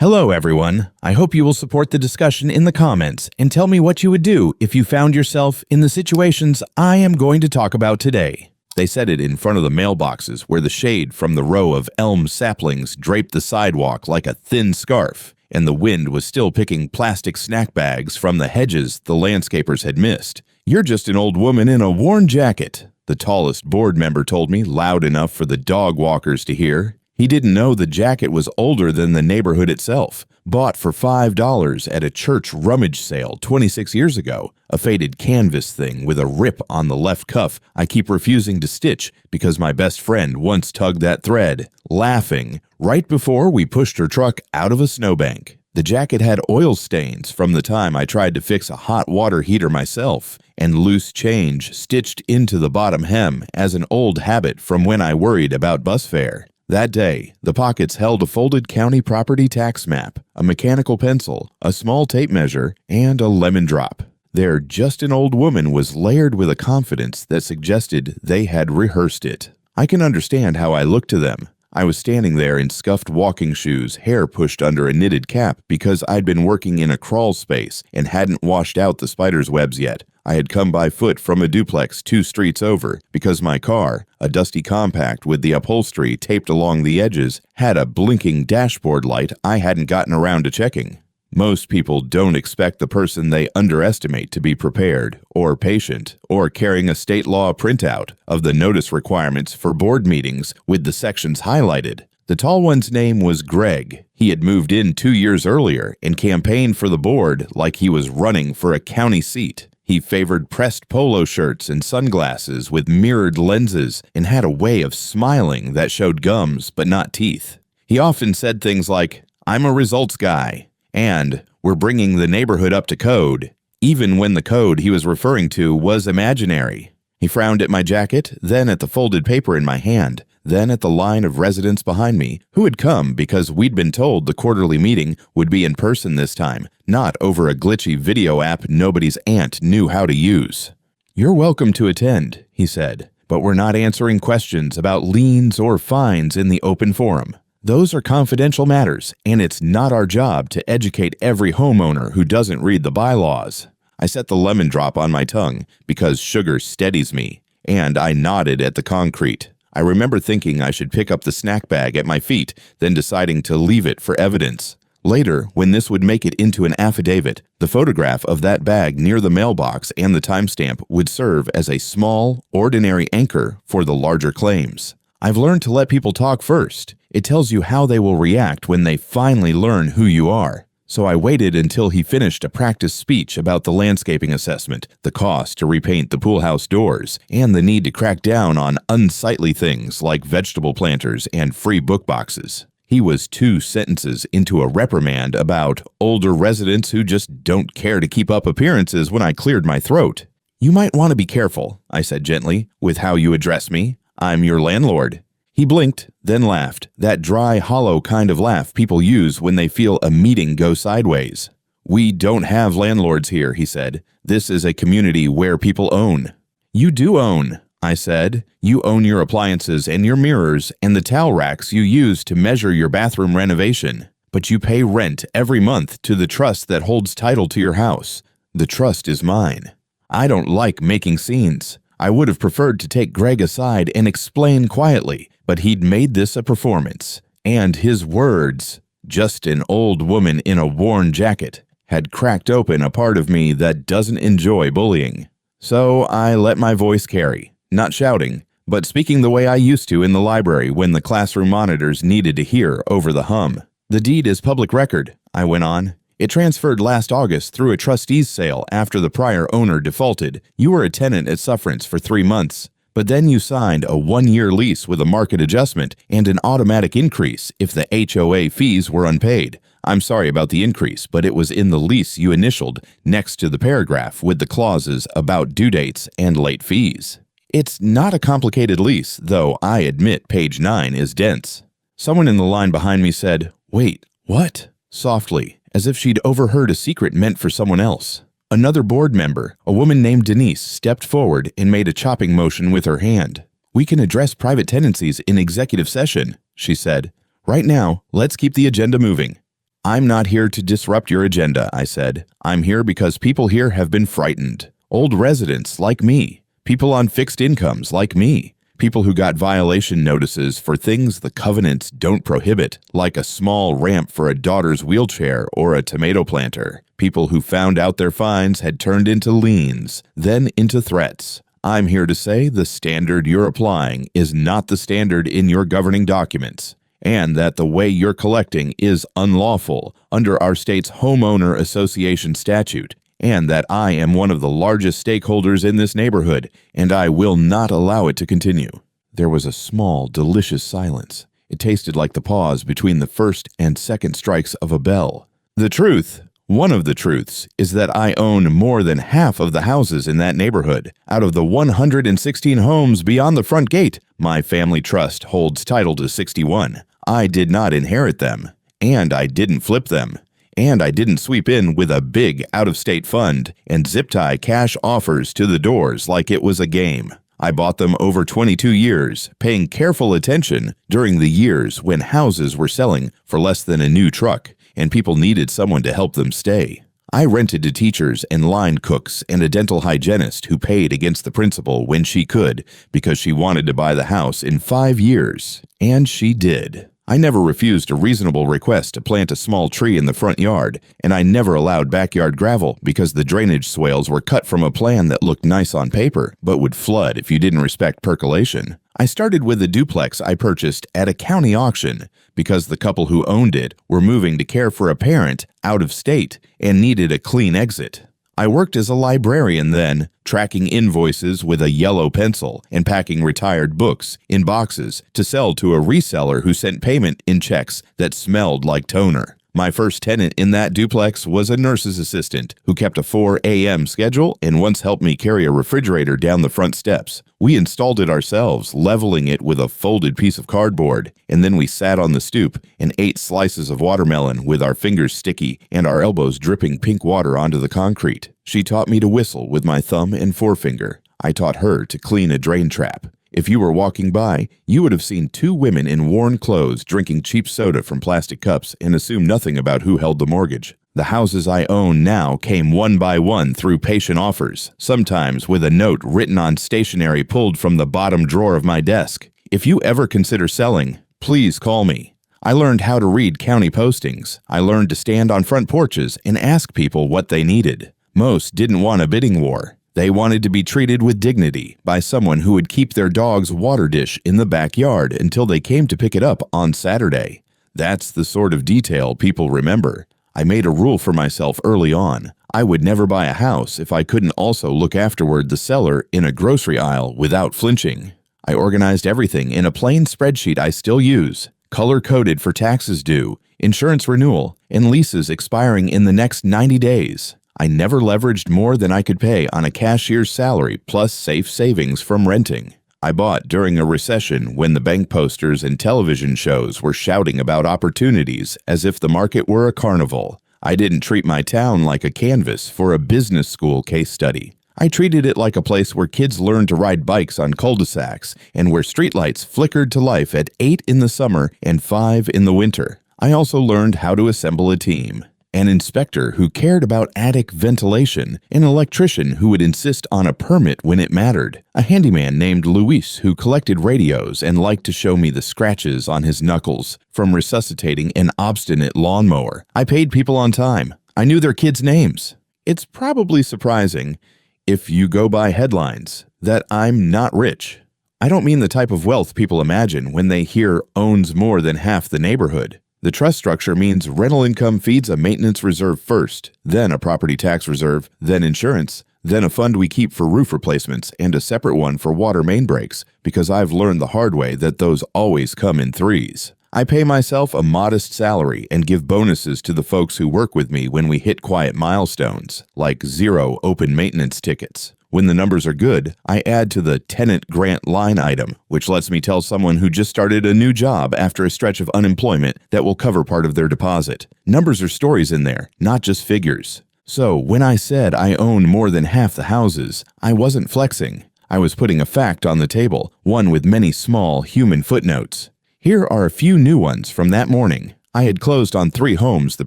Hello, everyone. I hope you will support the discussion in the comments and tell me what you would do if you found yourself in the situations I am going to talk about today. They said it in front of the mailboxes where the shade from the row of elm saplings draped the sidewalk like a thin scarf, and the wind was still picking plastic snack bags from the hedges the landscapers had missed. "You're just an old woman in a worn jacket," the tallest board member told me loud enough for the dog walkers to hear. He didn't know the jacket was older than the neighborhood itself, bought for $5 at a church rummage sale 26 years ago, a faded canvas thing with a rip on the left cuff I keep refusing to stitch because my best friend once tugged that thread, laughing, right before we pushed her truck out of a snowbank. The jacket had oil stains from the time I tried to fix a hot water heater myself, and loose change stitched into the bottom hem as an old habit from when I worried about bus fare. That day, the pockets held a folded county property tax map, a mechanical pencil, a small tape measure, and a lemon drop. Their "just an old woman" was layered with a confidence that suggested they had rehearsed it. I can understand how I looked to them. I was standing there in scuffed walking shoes, hair pushed under a knitted cap because I'd been working in a crawl space and hadn't washed out the spider's webs yet. I had come by foot from a duplex 2 streets over because my car, a dusty compact with the upholstery taped along the edges, had a blinking dashboard light I hadn't gotten around to checking. Most people don't expect the person they underestimate to be prepared, or patient, or carrying a state law printout of the notice requirements for board meetings with the sections highlighted. The tall one's name was Greg. He had moved in 2 years earlier and campaigned for the board like he was running for a county seat. He favored pressed polo shirts and sunglasses with mirrored lenses and had a way of smiling that showed gums but not teeth. He often said things like, "I'm a results guy," and "we're bringing the neighborhood up to code," even when the code he was referring to was imaginary. He frowned at my jacket, then at the folded paper in my hand, then at the line of residents behind me who had come because we'd been told the quarterly meeting would be in person this time, not over a glitchy video app nobody's aunt knew how to use. "You're welcome to attend," he said, "but we're not answering questions about liens or fines in the open forum. Those are confidential matters, and it's not our job to educate every homeowner who doesn't read the bylaws." I set the lemon drop on my tongue because sugar steadies me, and I nodded at the concrete. I remember thinking I should pick up the snack bag at my feet, then deciding to leave it for evidence. Later, when this would make it into an affidavit, the photograph of that bag near the mailbox and the timestamp would serve as a small, ordinary anchor for the larger claims. I've learned to let people talk first. It tells you how they will react when they finally learn who you are. So I waited until he finished a practice speech about the landscaping assessment, the cost to repaint the pool house doors, and the need to crack down on unsightly things like vegetable planters and free book boxes. He was 2 sentences into a reprimand about older residents who just don't care to keep up appearances when I cleared my throat. "You might want to be careful," I said gently, "with how you address me. I'm your landlord." He blinked, then laughed, that dry, hollow kind of laugh people use when they feel a meeting go sideways. "We don't have landlords here," he said. "This is a community where people own." "You do own," I said. "You own your appliances and your mirrors and the towel racks you use to measure your bathroom renovation. But you pay rent every month to the trust that holds title to your house. The trust is mine." I don't like making scenes. I would have preferred to take Greg aside and explain quietly, but he'd made this a performance, and his words, "just an old woman in a worn jacket," had cracked open a part of me that doesn't enjoy bullying. So I let my voice carry, not shouting, but speaking the way I used to in the library when the classroom monitors needed to hear over the hum. "The deed is public record," I went on. "It transferred last August through a trustee's sale after the prior owner defaulted. You were a tenant at sufferance for 3 months. But then you signed a 1-year lease with a market adjustment and an automatic increase if the HOA fees were unpaid. I'm sorry about the increase, but it was in the lease you initialed next to the paragraph with the clauses about due dates and late fees. It's not a complicated lease, though I admit page 9 is dense." Someone in the line behind me said, "Wait, what?" softly, as if she'd overheard a secret meant for someone else. Another board member, a woman named Denise, stepped forward and made a chopping motion with her hand. "We can address private tenancies in executive session," she said. "Right now, let's keep the agenda moving." "I'm not here to disrupt your agenda," I said. "I'm here because people here have been frightened. Old residents like me. People on fixed incomes like me. People who got violation notices for things the covenants don't prohibit, like a small ramp for a daughter's wheelchair or a tomato planter. People who found out their fines had turned into liens, then into threats. I'm here to say the standard you're applying is not the standard in your governing documents, and that the way you're collecting is unlawful under our state's homeowner association statute, and that I am one of the largest stakeholders in this neighborhood, and I will not allow it to continue." There was a small, delicious silence. It tasted like the pause between the first and second strikes of a bell. The truth, one of the truths, is that I own more than half of the houses in that neighborhood. Out of the 116 homes beyond the front gate, my family trust holds title to 61. I did not inherit them, and I didn't flip them. And I didn't sweep in with a big out-of-state fund and zip-tie cash offers to the doors like it was a game. I bought them over 22 years, paying careful attention during the years when houses were selling for less than a new truck and people needed someone to help them stay. I rented to teachers and line cooks and a dental hygienist who paid against the principal when she could because she wanted to buy the house in 5 years. And she did. I never refused a reasonable request to plant a small tree in the front yard, and I never allowed backyard gravel because the drainage swales were cut from a plan that looked nice on paper, but would flood if you didn't respect percolation. I started with a duplex I purchased at a county auction because the couple who owned it were moving to care for a parent out of state and needed a clean exit. I worked as a librarian then, tracking invoices with a yellow pencil and packing retired books in boxes to sell to a reseller who sent payment in checks that smelled like toner. My first tenant in that duplex was a nurse's assistant who kept a 4 a.m. schedule and once helped me carry a refrigerator down the front steps. We installed it ourselves, leveling it with a folded piece of cardboard, and then we sat on the stoop and ate slices of watermelon with our fingers sticky and our elbows dripping pink water onto the concrete. She taught me to whistle with my thumb and forefinger. I taught her to clean a drain trap. If you were walking by, you would have seen 2 women in worn clothes drinking cheap soda from plastic cups and assume nothing about who held the mortgage. The houses I own now came one by one through patient offers, sometimes with a note written on stationery pulled from the bottom drawer of my desk. If you ever consider selling, please call me. I learned how to read county postings. I learned to stand on front porches and ask people what they needed. Most didn't want a bidding war. They wanted to be treated with dignity by someone who would keep their dog's water dish in the backyard until they came to pick it up on Saturday. That's the sort of detail people remember. I made a rule for myself early on. I would never buy a house if I couldn't also look afterward the seller in a grocery aisle without flinching. I organized everything in a plain spreadsheet I still use, color-coded for taxes due, insurance renewal, and leases expiring in the next 90 days. I never leveraged more than I could pay on a cashier's salary plus safe savings from renting. I bought during a recession when the bank posters and television shows were shouting about opportunities as if the market were a carnival. I didn't treat my town like a canvas for a business school case study. I treated it like a place where kids learned to ride bikes on cul-de-sacs and where streetlights flickered to life at 8 in the summer and 5 in the winter. I also learned how to assemble a team. An inspector who cared about attic ventilation, an electrician who would insist on a permit when it mattered, a handyman named Luis who collected radios and liked to show me the scratches on his knuckles from resuscitating an obstinate lawnmower. I paid people on time. I knew their kids' names. It's probably surprising, if you go by headlines, that I'm not rich. I don't mean the type of wealth people imagine when they hear owns more than half the neighborhood. The trust structure means rental income feeds a maintenance reserve first, then a property tax reserve, then insurance, then a fund we keep for roof replacements and a separate one for water main breaks, because I've learned the hard way that those always come in threes. I pay myself a modest salary and give bonuses to the folks who work with me when we hit quiet milestones, like 0 open maintenance tickets. When the numbers are good, I add to the tenant grant line item, which lets me tell someone who just started a new job after a stretch of unemployment that will cover part of their deposit. Numbers are stories in there, not just figures. So when I said I own more than half the houses, I wasn't flexing. I was putting a fact on the table, one with many small human footnotes. Here are a few new ones from that morning. I had closed on 3 homes the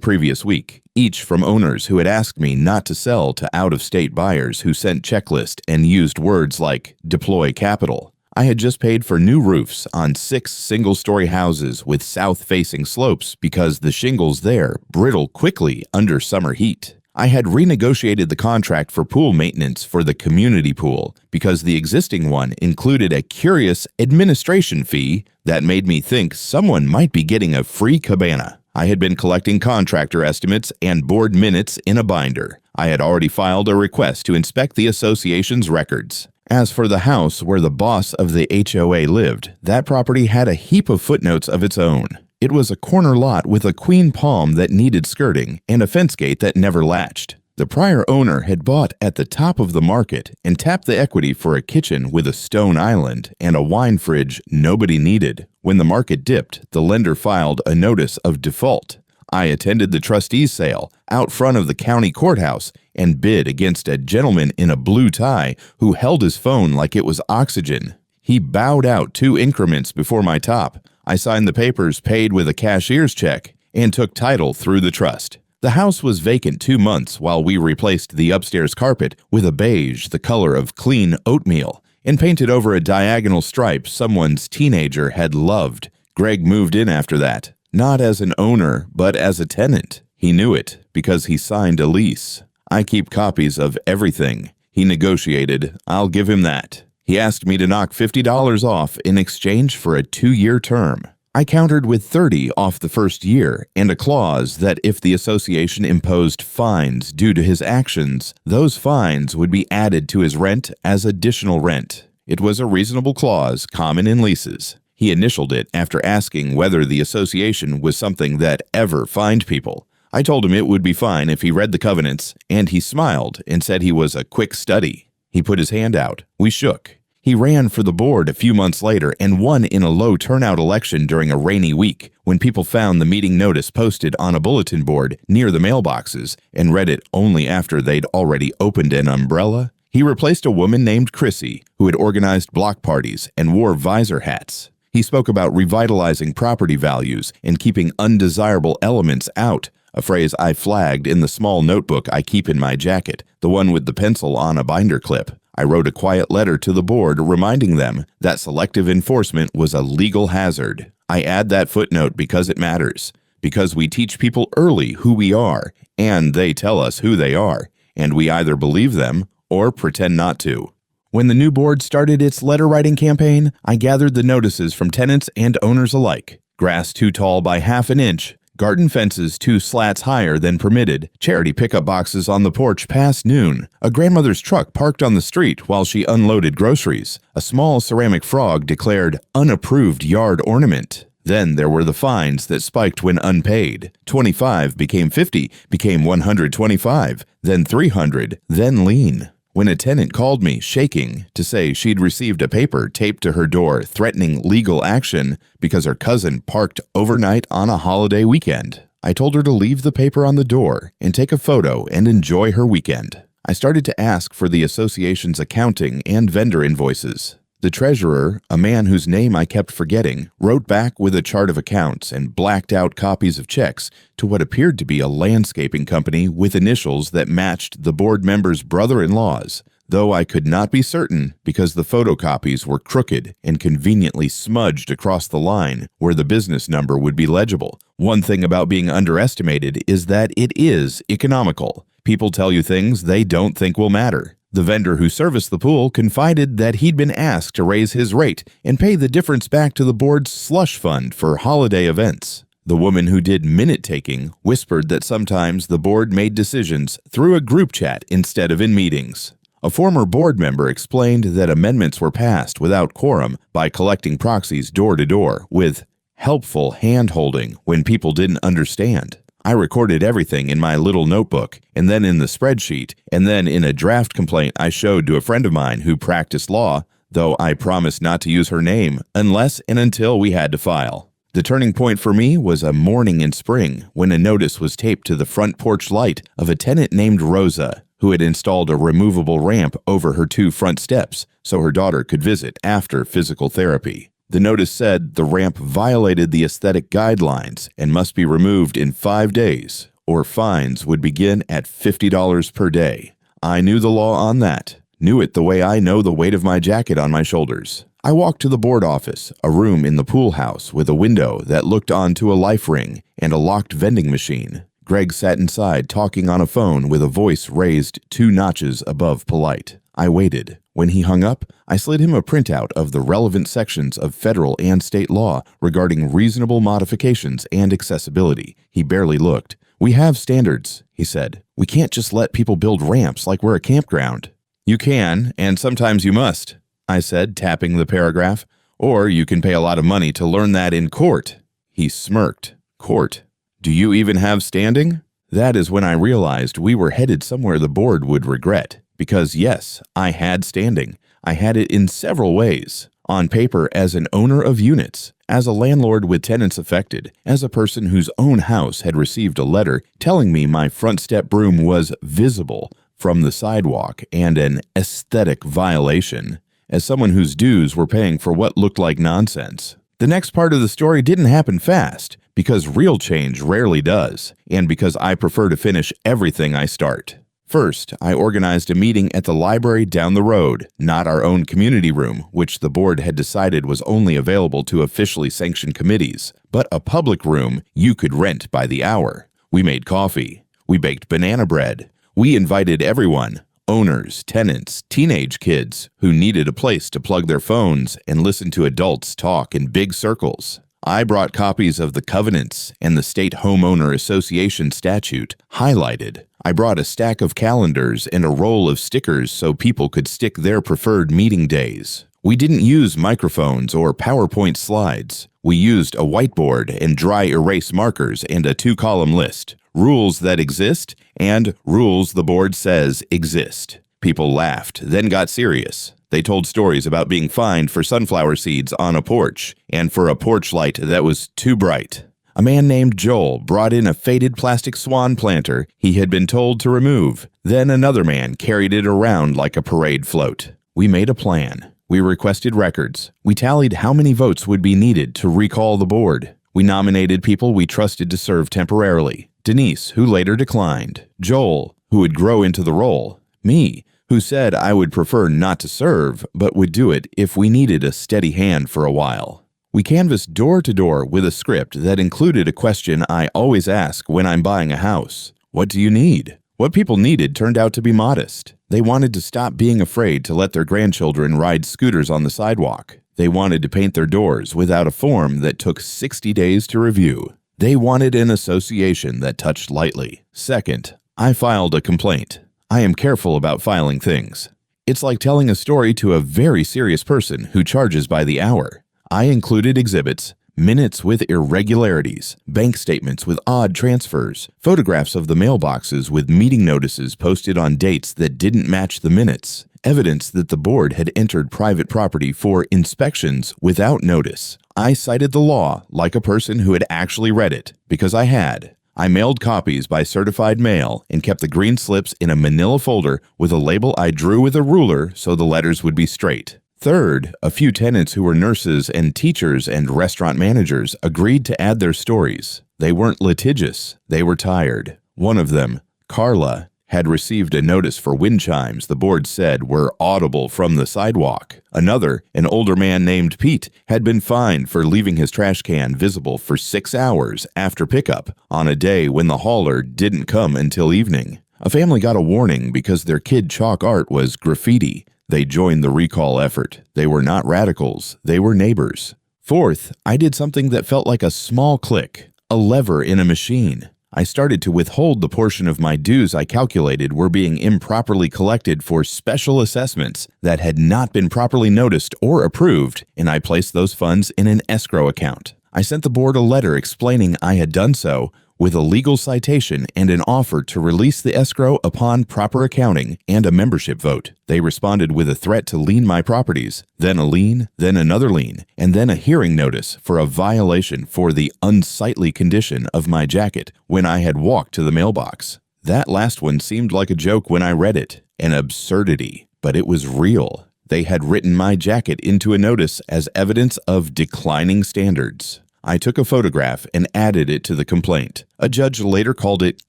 previous week, each from owners who had asked me not to sell to out-of-state buyers who sent checklists and used words like deploy capital. I had just paid for new roofs on 6 single-story houses with south-facing slopes because the shingles there brittle quickly under summer heat. I had renegotiated the contract for pool maintenance for the community pool because the existing one included a curious administration fee that made me think someone might be getting a free cabana. I had been collecting contractor estimates and board minutes in a binder. I had already filed a request to inspect the association's records. As for the house where the boss of the HOA lived, that property had a heap of footnotes of its own. It was a corner lot with a queen palm that needed skirting and a fence gate that never latched. The prior owner had bought at the top of the market and tapped the equity for a kitchen with a stone island and a wine fridge nobody needed. When the market dipped, the lender filed a notice of default. I attended the trustees' sale out front of the county courthouse and bid against a gentleman in a blue tie who held his phone like it was oxygen. He bowed out 2 increments before my top. I signed the papers, paid with a cashier's check, and took title through the trust. The house was vacant 2 months while we replaced the upstairs carpet with a beige the color of clean oatmeal and painted over a diagonal stripe someone's teenager had loved. Greg moved in after that, not as an owner, but as a tenant. He knew it because he signed a lease. I keep copies of everything. He negotiated. I'll give him that. He asked me to knock $50 off in exchange for a 2-year term. I countered with $30 off the first year and a clause that if the association imposed fines due to his actions, those fines would be added to his rent as additional rent. It was a reasonable clause common in leases. He initialed it after asking whether the association was something that ever fined people. I told him it would be fine if he read the covenants, and he smiled and said he was a quick study. He put his hand out. We shook. He ran for the board a few months later and won in a low turnout election during a rainy week when people found the meeting notice posted on a bulletin board near the mailboxes and read it only after they'd already opened an umbrella. He replaced a woman named Chrissy who had organized block parties and wore visor hats. He spoke about revitalizing property values and keeping undesirable elements out, a phrase I flagged in the small notebook I keep in my jacket, the one with the pencil on a binder clip. I wrote a quiet letter to the board reminding them that selective enforcement was a legal hazard. I add that footnote because it matters, because we teach people early who we are, and they tell us who they are, and we either believe them or pretend not to. When the new board started its letter-writing campaign, I gathered the notices from tenants and owners alike. Grass too tall by half an inch, garden fences 2 slats higher than permitted, charity pickup boxes on the porch past noon, a grandmother's truck parked on the street while she unloaded groceries, a small ceramic frog declared unapproved yard ornament. Then there were the fines that spiked when unpaid. 25 became 50, became 125, then 300, then lien. When a tenant called me, shaking, to say she'd received a paper taped to her door threatening legal action because her cousin parked overnight on a holiday weekend, I told her to leave the paper on the door and take a photo and enjoy her weekend. I started to ask for the association's accounting and vendor invoices. The treasurer, a man whose name I kept forgetting, wrote back with a chart of accounts and blacked out copies of checks to what appeared to be a landscaping company with initials that matched the board members' brother-in-laws, though I could not be certain because the photocopies were crooked and conveniently smudged across the line where the business number would be legible. One thing about being underestimated is that it is economical. People tell you things they don't think will matter. The vendor who serviced the pool confided that he'd been asked to raise his rate and pay the difference back to the board's slush fund for holiday events. The woman who did minute-taking whispered that sometimes the board made decisions through a group chat instead of in meetings. A former board member explained that amendments were passed without quorum by collecting proxies door to door with helpful hand-holding when people didn't understand. I recorded everything in my little notebook, and then in the spreadsheet, and then in a draft complaint I showed to a friend of mine who practiced law, though I promised not to use her name unless and until we had to file. The turning point for me was a morning in spring when a notice was taped to the front porch light of a tenant named Rosa, who had installed a removable ramp over her 2 front steps so her daughter could visit after physical therapy. The notice said the ramp violated the aesthetic guidelines and must be removed in 5 days, or fines would begin at $50 per day. I knew the law on that, knew it the way I know the weight of my jacket on my shoulders. I walked to the board office, a room in the pool house with a window that looked onto a life ring and a locked vending machine. Greg sat inside talking on a phone with a voice raised 2 notches above polite. I waited. When he hung up, I slid him a printout of the relevant sections of federal and state law regarding reasonable modifications and accessibility. He barely looked. "We have standards," he said. "We can't just let people build ramps like we're a campground." "You can, and sometimes you must," I said, tapping the paragraph. "Or you can pay a lot of money to learn that in court." He smirked. "Court? Do you even have standing?" That is when I realized we were headed somewhere the board would regret. Because yes, I had standing. I had it in several ways. On paper as an owner of units, as a landlord with tenants affected, as a person whose own house had received a letter telling me my front step broom was visible from the sidewalk and an aesthetic violation, as someone whose dues were paying for what looked like nonsense. The next part of the story didn't happen fast, because real change rarely does, and because I prefer to finish everything I start. First, I organized a meeting at the library down the road, not our own community room, which the board had decided was only available to officially sanctioned committees, but a public room you could rent by the hour. We made coffee. We baked banana bread. We invited everyone, owners, tenants, teenage kids, who needed a place to plug their phones and listen to adults talk in big circles. I brought copies of the covenants and the State Homeowner Association statute, highlighted. I brought a stack of calendars and a roll of stickers so people could stick their preferred meeting days. We didn't use microphones or PowerPoint slides. We used a whiteboard and dry erase markers and a 2-column list. Rules that exist and rules the board says exist. People laughed, then got serious. They told stories about being fined for sunflower seeds on a porch and for a porch light that was too bright. A man named Joel brought in a faded plastic swan planter he had been told to remove. Then another man carried it around like a parade float. We made a plan. We requested records. We tallied how many votes would be needed to recall the board. We nominated people we trusted to serve temporarily. Denise, who later declined. Joel, who would grow into the role. Me, who said I would prefer not to serve, but would do it if we needed a steady hand for a while. We canvassed door to door with a script that included a question I always ask when I'm buying a house. What do you need? What people needed turned out to be modest. They wanted to stop being afraid to let their grandchildren ride scooters on the sidewalk. They wanted to paint their doors without a form that took 60 days to review. They wanted an association that touched lightly. Second, I filed a complaint. I am careful about filing things. It's like telling a story to a very serious person who charges by the hour. I included exhibits, minutes with irregularities, bank statements with odd transfers, photographs of the mailboxes with meeting notices posted on dates that didn't match the minutes, evidence that the board had entered private property for inspections without notice. I cited the law like a person who had actually read it, because I had. I mailed copies by certified mail and kept the green slips in a manila folder with a label I drew with a ruler so the letters would be straight. Third, a few tenants who were nurses and teachers and restaurant managers agreed to add their stories. They weren't litigious, they were tired. One of them, Carla, had received a notice for wind chimes the board said were audible from the sidewalk. Another, an older man named Pete, had been fined for leaving his trash can visible for 6 hours after pickup on a day when the hauler didn't come until evening. A family got a warning because their kid chalk art was graffiti. They joined the recall effort. They were not radicals. They were neighbors. Fourth, I did something that felt like a small click, a lever in a machine. I started to withhold the portion of my dues I calculated were being improperly collected for special assessments that had not been properly noticed or approved, and I placed those funds in an escrow account. I sent the board a letter explaining I had done so, with a legal citation and an offer to release the escrow upon proper accounting and a membership vote. They responded with a threat to lien my properties, then a lien, then another lien, and then a hearing notice for a violation for the unsightly condition of my jacket when I had walked to the mailbox. That last one seemed like a joke when I read it, an absurdity, but it was real. They had written my jacket into a notice as evidence of declining standards. I took a photograph and added it to the complaint. A judge later called it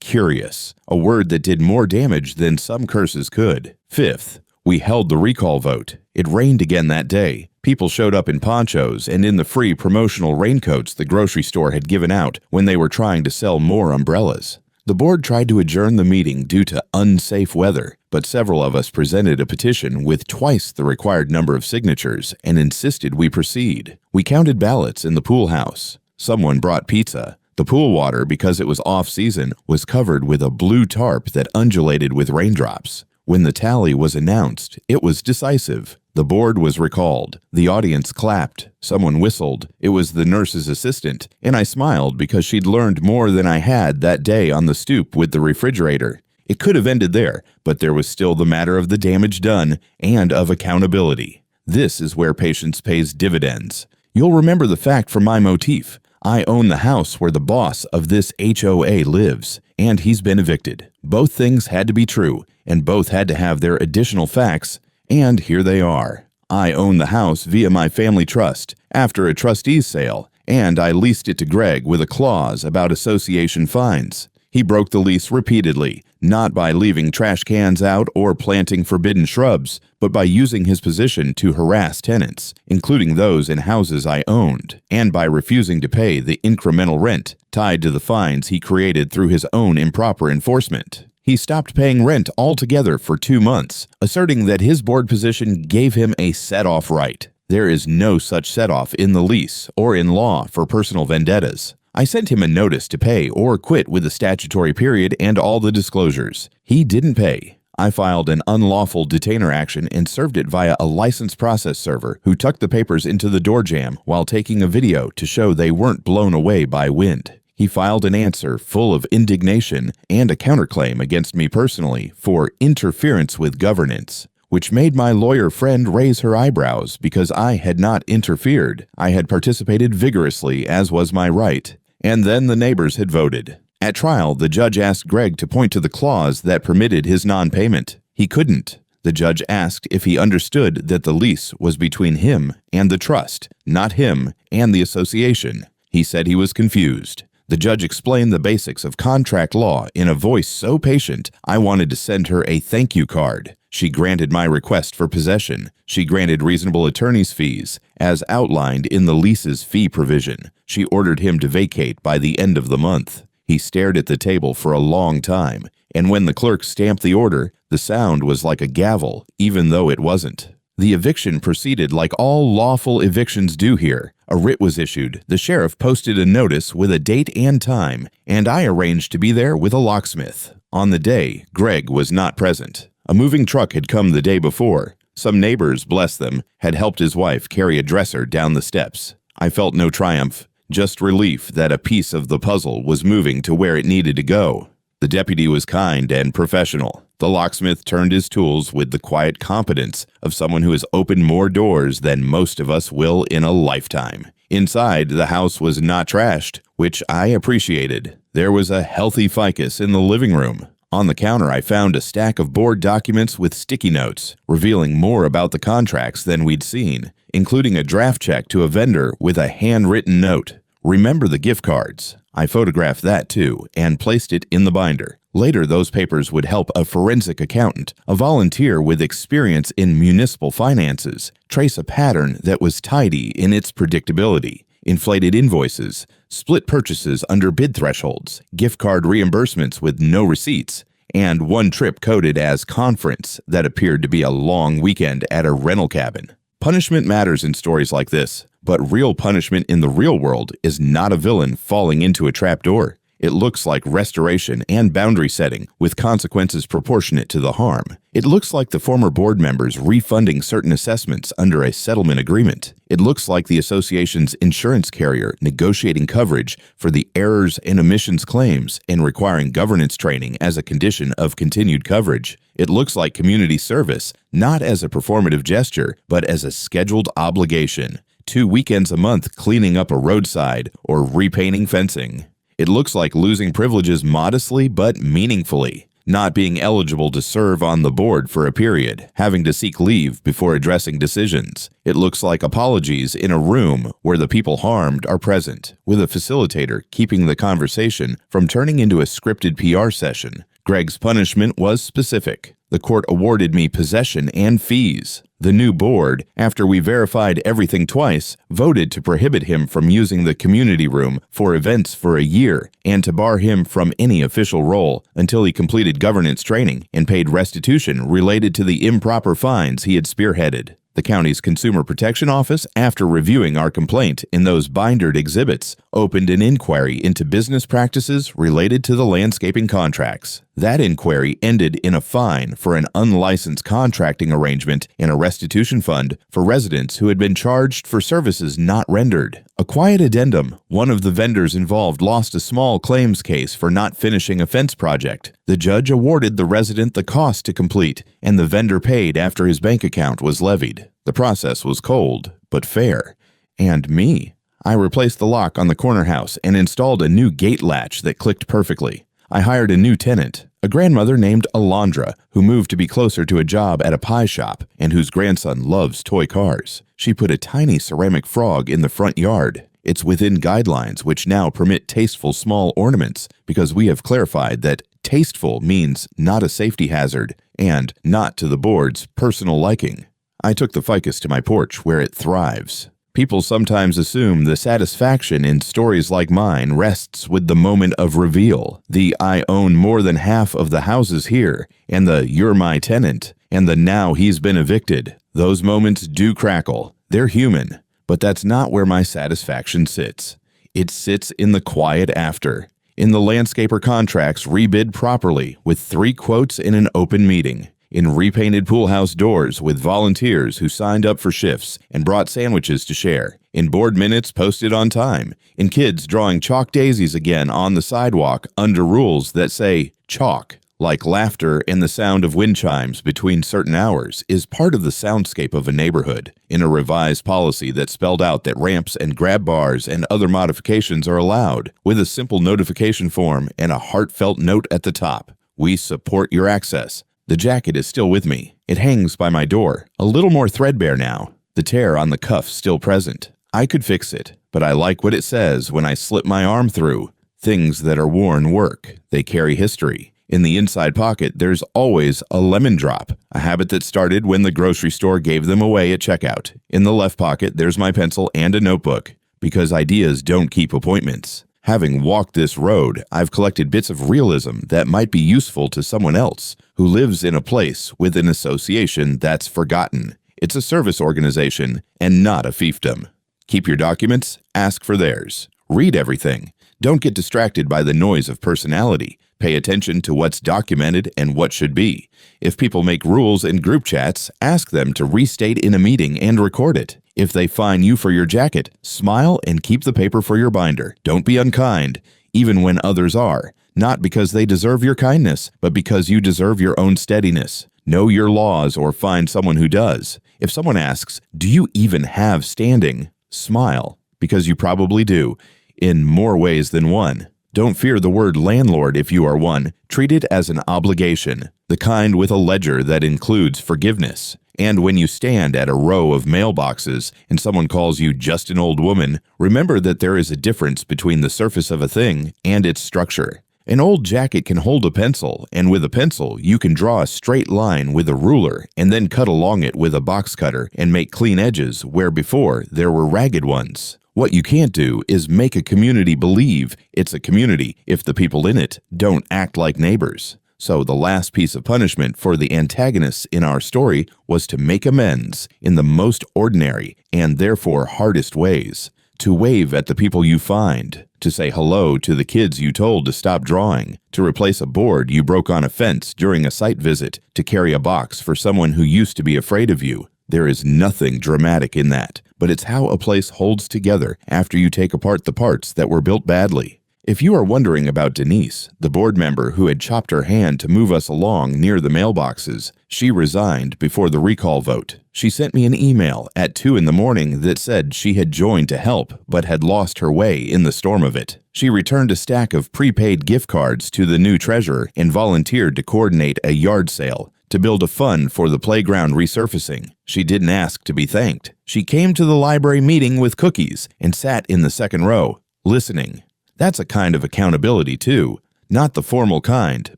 curious, a word that did more damage than some curses could. Fifth, we held the recall vote. It rained again that day. People showed up in ponchos and in the free promotional raincoats the grocery store had given out when they were trying to sell more umbrellas. The board tried to adjourn the meeting due to unsafe weather, but several of us presented a petition with twice the required number of signatures and insisted we proceed. We counted ballots in the pool house. Someone brought pizza. The pool water, because it was off-season, was covered with a blue tarp that undulated with raindrops. When the tally was announced, it was decisive. The board was recalled. The audience clapped. Someone whistled. It was the nurse's assistant, and I smiled because she'd learned more than I had that day on the stoop with the refrigerator. It could have ended there, but there was still the matter of the damage done and of accountability. This is where patience pays dividends. You'll remember the fact from my motif. I own the house where the boss of this HOA lives, and he's been evicted. Both things had to be true, and both had to have their additional facts, and here they are. I own the house via my family trust after a trustee's sale, and I leased it to Greg with a clause about association fines. He broke the lease repeatedly, not by leaving trash cans out or planting forbidden shrubs, but by using his position to harass tenants, including those in houses I owned, and by refusing to pay the incremental rent tied to the fines he created through his own improper enforcement. He stopped paying rent altogether for 2 months, asserting that his board position gave him a set-off right. There is no such set-off in the lease or in law for personal vendettas. I sent him a notice to pay or quit with a statutory period and all the disclosures. He didn't pay. I filed an unlawful detainer action and served it via a licensed process server who tucked the papers into the door jamb while taking a video to show they weren't blown away by wind. He filed an answer full of indignation and a counterclaim against me personally for interference with governance, which made my lawyer friend raise her eyebrows because I had not interfered. I had participated vigorously, as was my right. And then the neighbors had voted. At trial, the judge asked Greg to point to the clause that permitted his non-payment. He couldn't. The judge asked if he understood that the lease was between him and the trust, not him and the association. He said he was confused. The judge explained the basics of contract law in a voice so patient, I wanted to send her a thank you card. She granted my request for possession. She granted reasonable attorney's fees, as outlined in the lease's fee provision. She ordered him to vacate by the end of the month. He stared at the table for a long time, and when the clerk stamped the order, the sound was like a gavel, even though it wasn't. The eviction proceeded like all lawful evictions do here. A writ was issued, the sheriff posted a notice with a date and time, and I arranged to be there with a locksmith. On the day, Greg was not present. A moving truck had come the day before. Some neighbors, bless them, had helped his wife carry a dresser down the steps. I felt no triumph, just relief that a piece of the puzzle was moving to where it needed to go. The deputy was kind and professional. The locksmith turned his tools with the quiet competence of someone who has opened more doors than most of us will in a lifetime. Inside, the house was not trashed, which I appreciated. There was a healthy ficus in the living room. On the counter, I found a stack of board documents with sticky notes, revealing more about the contracts than we'd seen, including a draft check to a vendor with a handwritten note. Remember the gift cards. I photographed that too and placed it in the binder. Later, those papers would help a forensic accountant, a volunteer with experience in municipal finances, trace a pattern that was tidy in its predictability. Inflated invoices, split purchases under bid thresholds, gift card reimbursements with no receipts, and one trip coded as conference that appeared to be a long weekend at a rental cabin. Punishment matters in stories like this, but real punishment in the real world is not a villain falling into a trapdoor. It looks like restoration and boundary setting with consequences proportionate to the harm. It looks like the former board members refunding certain assessments under a settlement agreement. It looks like the association's insurance carrier negotiating coverage for the errors and omissions claims and requiring governance training as a condition of continued coverage. It looks like community service, not as a performative gesture, but as a scheduled obligation. 2 weekends a month cleaning up a roadside or repainting fencing. It looks like losing privileges modestly but meaningfully. not being eligible to serve on the board for a period, having to seek leave before addressing decisions. It looks like apologies in a room where the people harmed are present, with a facilitator keeping the conversation from turning into a scripted PR session. Greg's punishment was specific. The court awarded me possession and fees. The new board, after we verified everything twice, voted to prohibit him from using the community room for events for a year and to bar him from any official role until he completed governance training and paid restitution related to the improper fines he had spearheaded. The county's Consumer Protection Office, after reviewing our complaint in those bindered exhibits, opened an inquiry into business practices related to the landscaping contracts. That inquiry ended in a fine for an unlicensed contracting arrangement and a restitution fund for residents who had been charged for services not rendered. A quiet addendum: one of the vendors involved lost a small claims case for not finishing a fence project. The judge awarded the resident the cost to complete, and the vendor paid after his bank account was levied. The process was cold, but fair. And me. I replaced the lock on the corner house and installed a new gate latch that clicked perfectly. I hired a new tenant, a grandmother named Alondra, who moved to be closer to a job at a pie shop and whose grandson loves toy cars. She put a tiny ceramic frog in the front yard. It's within guidelines which now permit tasteful small ornaments because we have clarified that tasteful means not a safety hazard and not to the board's personal liking. I took the ficus to my porch where it thrives. People sometimes assume the satisfaction in stories like mine rests with the moment of reveal, the "I own more than half of the houses here," and the "you're my tenant," and the "now he's been evicted." Those moments do crackle. They're human. But that's not where my satisfaction sits. It sits in the quiet after, in the landscaper contracts rebid properly with 3 quotes in an open meeting, in repainted pool house doors with volunteers who signed up for shifts and brought sandwiches to share, in board minutes posted on time, in kids drawing chalk daisies again on the sidewalk under rules that say chalk, like laughter and the sound of wind chimes between certain hours is part of the soundscape of a neighborhood, in a revised policy that spelled out that ramps and grab bars and other modifications are allowed, with a simple notification form and a heartfelt note at the top. We support your access. The jacket is still with me. It hangs by my door, a little more threadbare now, the tear on the cuff still present. I could fix it, but I like what it says when I slip my arm through. Things that are worn work. They carry history. In the inside pocket, there's always a lemon drop, a habit that started when the grocery store gave them away at checkout. In the left pocket, there's my pencil and a notebook, because ideas don't keep appointments. Having walked this road, I've collected bits of realism that might be useful to someone else who lives in a place with an association that's forgotten. It's a service organization and not a fiefdom. Keep your documents, ask for theirs. Read everything. Don't get distracted by the noise of personality. Pay attention to what's documented and what should be. If people make rules in group chats, ask them to restate in a meeting and record it. If they fine you for your jacket, smile and keep the paper for your binder. Don't be unkind, even when others are, not because they deserve your kindness, but because you deserve your own steadiness. Know your laws or find someone who does. If someone asks, "Do you even have standing?" Smile, because you probably do, in more ways than one. Don't fear the word landlord if you are one. Treat it as an obligation, the kind with a ledger that includes forgiveness. And when you stand at a row of mailboxes and someone calls you just an old woman, remember that there is a difference between the surface of a thing and its structure. An old jacket can hold a pencil, and with a pencil, you can draw a straight line with a ruler and then cut along it with a box cutter and make clean edges where before there were ragged ones. What you can't do is make a community believe it's a community if the people in it don't act like neighbors. So the last piece of punishment for the antagonists in our story was to make amends in the most ordinary and therefore hardest ways. To wave at the people you find, to say hello to the kids you told to stop drawing, to replace a board you broke on a fence during a site visit, to carry a box for someone who used to be afraid of you. There is nothing dramatic in that, but it's how a place holds together after you take apart the parts that were built badly. If you are wondering about Denise, the board member who had chopped her hand to move us along near the mailboxes, she resigned before the recall vote. She sent me an email at 2 in the morning that said she had joined to help but had lost her way in the storm of it. She returned a stack of prepaid gift cards to the new treasurer and volunteered to coordinate a yard sale to build a fund for the playground resurfacing. She didn't ask to be thanked. She came to the library meeting with cookies and sat in the second row, listening. That's a kind of accountability too, not the formal kind,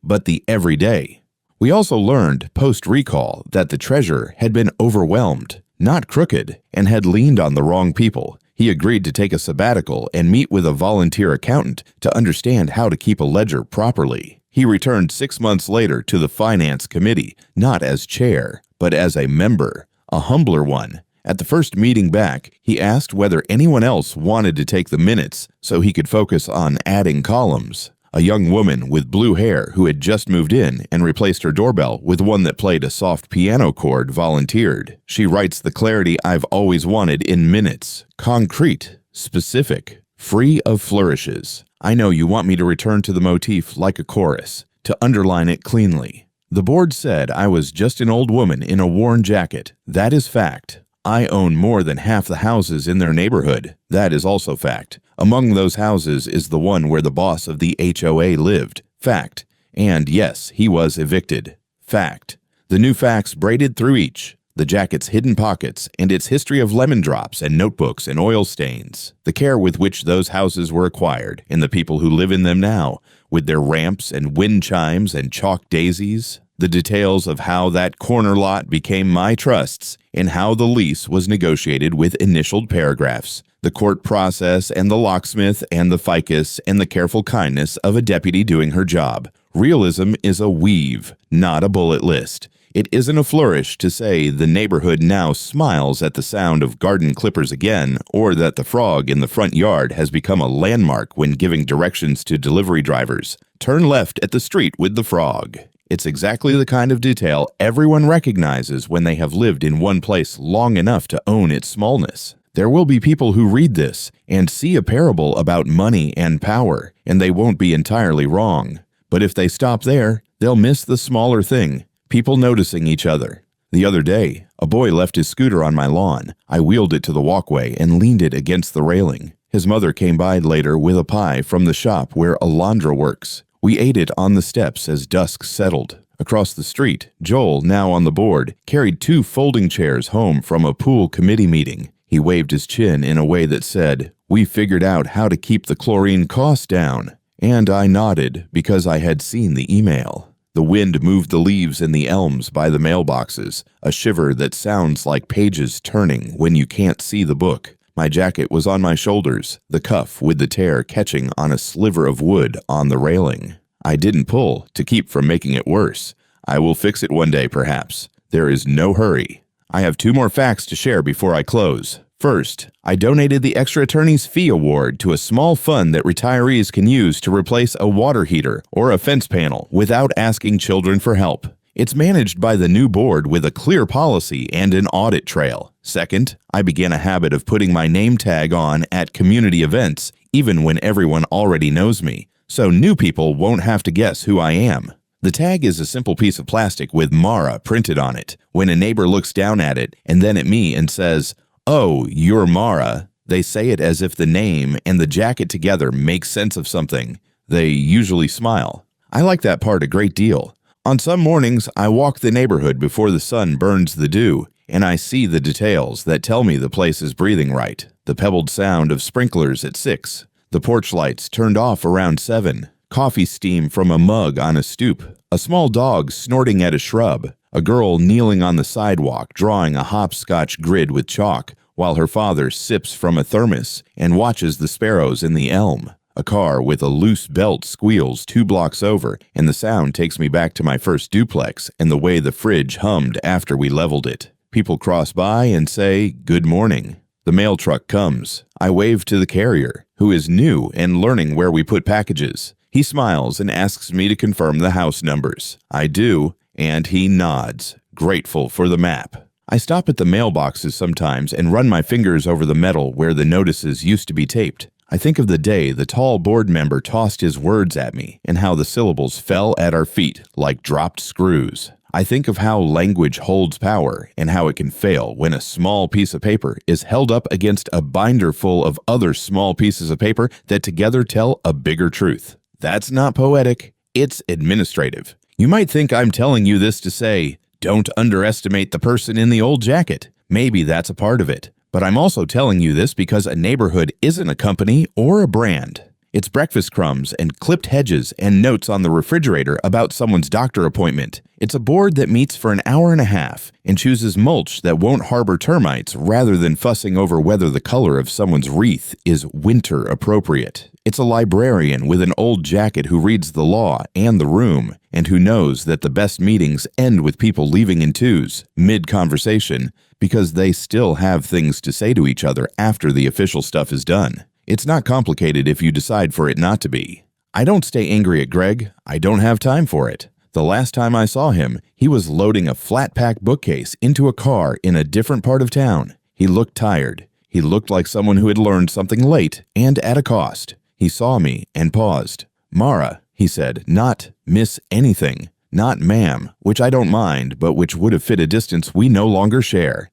but the everyday. We also learned post-recall that the treasurer had been overwhelmed, not crooked, and had leaned on the wrong people. He agreed to take a sabbatical and meet with a volunteer accountant to understand how to keep a ledger properly. He returned 6 months later to the finance committee, not as chair, but as a member, a humbler one. At the first meeting back, he asked whether anyone else wanted to take the minutes so he could focus on adding columns. A young woman with blue hair who had just moved in and replaced her doorbell with one that played a soft piano chord volunteered. She writes the clarity I've always wanted in minutes. Concrete, specific, free of flourishes. I know you want me to return to the motif like a chorus, to underline it cleanly. The board said I was just an old woman in a worn jacket. That is fact. I own more than half the houses in their neighborhood. That is also fact. Among those houses is the one where the boss of the HOA lived. Fact. And yes, he was evicted. Fact. The new facts braided through each. The jacket's hidden pockets and its history of lemon drops and notebooks and oil stains. The care with which those houses were acquired and the people who live in them now, with their ramps and wind chimes and chalk daisies. The details of how that corner lot became my trust's and how the lease was negotiated with initialed paragraphs, the court process and the locksmith and the ficus and the careful kindness of a deputy doing her job. Realism is a weave, not a bullet list. It isn't a flourish to say the neighborhood now smiles at the sound of garden clippers again, or that the frog in the front yard has become a landmark when giving directions to delivery drivers. Turn left at the street with the frog. It's exactly the kind of detail everyone recognizes when they have lived in one place long enough to own its smallness. There will be people who read this and see a parable about money and power, and they won't be entirely wrong. But if they stop there, they'll miss the smaller thing, people noticing each other. The other day, a boy left his scooter on my lawn. I wheeled it to the walkway and leaned it against the railing. His mother came by later with a pie from the shop where Alondra works. We ate it on the steps as dusk settled. Across the street, Joel, now on the board, carried 2 folding chairs home from a pool committee meeting. He waved his chin in a way that said, "We figured out how to keep the chlorine cost down." And I nodded because I had seen the email. The wind moved the leaves in the elms by the mailboxes, a shiver that sounds like pages turning when you can't see the book. My jacket was on my shoulders, the cuff with the tear catching on a sliver of wood on the railing. I didn't pull to keep from making it worse. I will fix it one day, perhaps. There is no hurry. I have 2 more facts to share before I close. First, I donated the Extra Attorney's Fee Award to a small fund that retirees can use to replace a water heater or a fence panel without asking children for help. It's managed by the new board with a clear policy and an audit trail. Second, I began a habit of putting my name tag on at community events, even when everyone already knows me, so new people won't have to guess who I am. The tag is a simple piece of plastic with Mara printed on it. When a neighbor looks down at it and then at me and says, "Oh, you're Mara," they say it as if the name and the jacket together make sense of something. They usually smile. I like that part a great deal. On some mornings, I walk the neighborhood before the sun burns the dew, and I see the details that tell me the place is breathing right. The pebbled sound of sprinklers at 6, the porch lights turned off around 7, coffee steam from a mug on a stoop, a small dog snorting at a shrub, a girl kneeling on the sidewalk drawing a hopscotch grid with chalk, while her father sips from a thermos and watches the sparrows in the elm. A car with a loose belt squeals 2 blocks over, and the sound takes me back to my first duplex and the way the fridge hummed after we leveled it. People cross by and say, "Good morning." The mail truck comes. I wave to the carrier, who is new and learning where we put packages. He smiles and asks me to confirm the house numbers. I do, and he nods, grateful for the map. I stop at the mailboxes sometimes and run my fingers over the metal where the notices used to be taped. I think of the day the tall board member tossed his words at me and how the syllables fell at our feet like dropped screws. I think of how language holds power and how it can fail when a small piece of paper is held up against a binder full of other small pieces of paper that together tell a bigger truth. That's not poetic, it's administrative. You might think I'm telling you this to say, don't underestimate the person in the old jacket. Maybe that's a part of it. But I'm also telling you this because a neighborhood isn't a company or a brand. It's breakfast crumbs and clipped hedges and notes on the refrigerator about someone's doctor appointment. It's a board that meets for an hour and a half and chooses mulch that won't harbor termites rather than fussing over whether the color of someone's wreath is winter appropriate. It's a librarian with an old jacket who reads the law and the room and who knows that the best meetings end with people leaving in twos, mid-conversation, because they still have things to say to each other after the official stuff is done. It's not complicated if you decide for it not to be. I don't stay angry at Greg. I don't have time for it. The last time I saw him, he was loading a flat-pack bookcase into a car in a different part of town. He looked tired. He looked like someone who had learned something late and at a cost. He saw me and paused. "Mara," he said, not "Miss anything." Not "ma'am," which I don't mind, but which would have fit a distance we no longer share.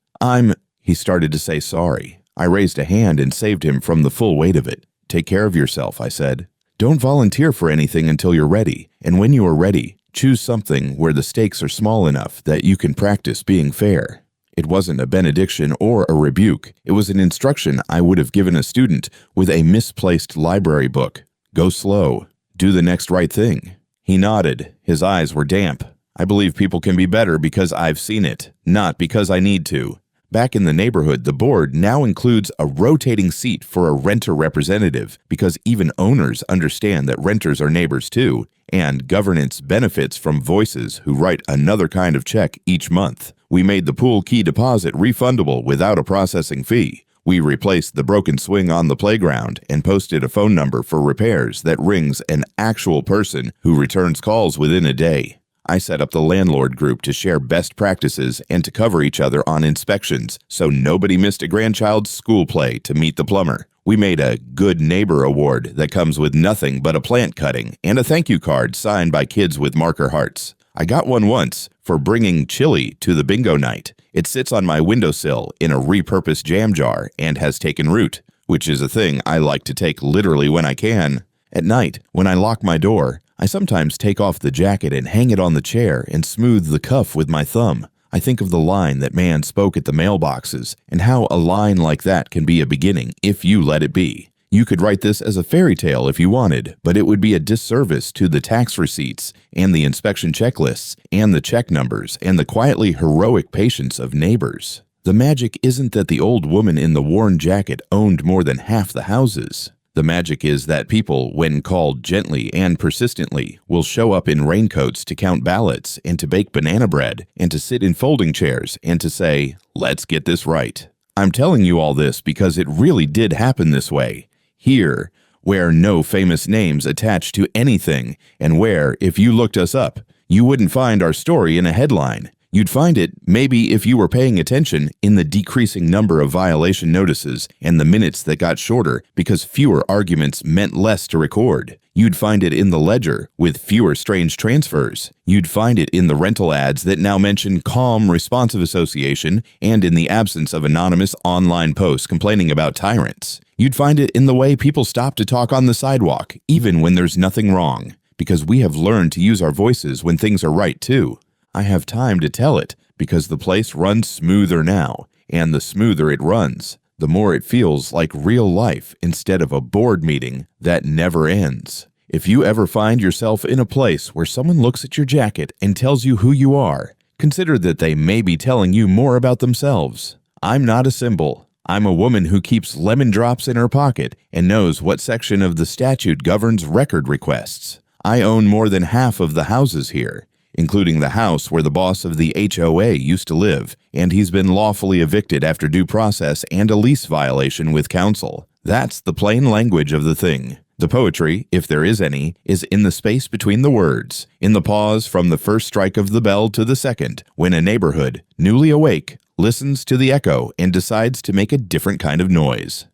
He started to say sorry. I raised a hand and saved him from the full weight of it. "Take care of yourself," I said. "Don't volunteer for anything until you're ready, and when you are ready, choose something where the stakes are small enough that you can practice being fair." It wasn't a benediction or a rebuke. It was an instruction I would have given a student with a misplaced library book. Go slow. Do the next right thing. He nodded. His eyes were damp. I believe people can be better because I've seen it, not because I need to. Back in the neighborhood, the board now includes a rotating seat for a renter representative because even owners understand that renters are neighbors too, and governance benefits from voices who write another kind of check each month. We made the pool key deposit refundable without a processing fee. We replaced the broken swing on the playground and posted a phone number for repairs that rings an actual person who returns calls within a day. I set up the landlord group to share best practices and to cover each other on inspections so nobody missed a grandchild's school play to meet the plumber. We made a Good Neighbor Award that comes with nothing but a plant cutting and a thank you card signed by kids with marker hearts. I got one once for bringing chili to the bingo night. It sits on my windowsill in a repurposed jam jar and has taken root, which is a thing I like to take literally when I can. At night, when I lock my door, I sometimes take off the jacket and hang it on the chair and smooth the cuff with my thumb. I think of the line that man spoke at the mailboxes and how a line like that can be a beginning if you let it be. You could write this as a fairy tale if you wanted, but it would be a disservice to the tax receipts and the inspection checklists and the check numbers and the quietly heroic patience of neighbors. The magic isn't that the old woman in the worn jacket owned more than half the houses. The magic is that people, when called gently and persistently, will show up in raincoats to count ballots and to bake banana bread and to sit in folding chairs and to say, "Let's get this right." I'm telling you all this because it really did happen this way. Here, where no famous names attach to anything and where, if you looked us up, you wouldn't find our story in a headline. You'd find it, maybe if you were paying attention, in the decreasing number of violation notices and the minutes that got shorter because fewer arguments meant less to record. You'd find it in the ledger with fewer strange transfers. You'd find it in the rental ads that now mention calm, responsive association and in the absence of anonymous online posts complaining about tyrants. You'd find it in the way people stop to talk on the sidewalk, even when there's nothing wrong, because we have learned to use our voices when things are right too. I have time to tell it because the place runs smoother now, and the smoother it runs, the more it feels like real life instead of a board meeting that never ends. If you ever find yourself in a place where someone looks at your jacket and tells you who you are, consider that they may be telling you more about themselves. I'm not a symbol. I'm a woman who keeps lemon drops in her pocket and knows what section of the statute governs record requests. I own more than half of the houses here, including the house where the boss of the HOA used to live, and he's been lawfully evicted after due process and a lease violation with council. That's the plain language of the thing. The poetry, if there is any, is in the space between the words, in the pause from the first strike of the bell to the second, when a neighborhood, newly awake, listens to the echo and decides to make a different kind of noise.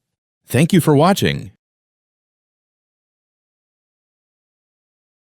Thank you for watching.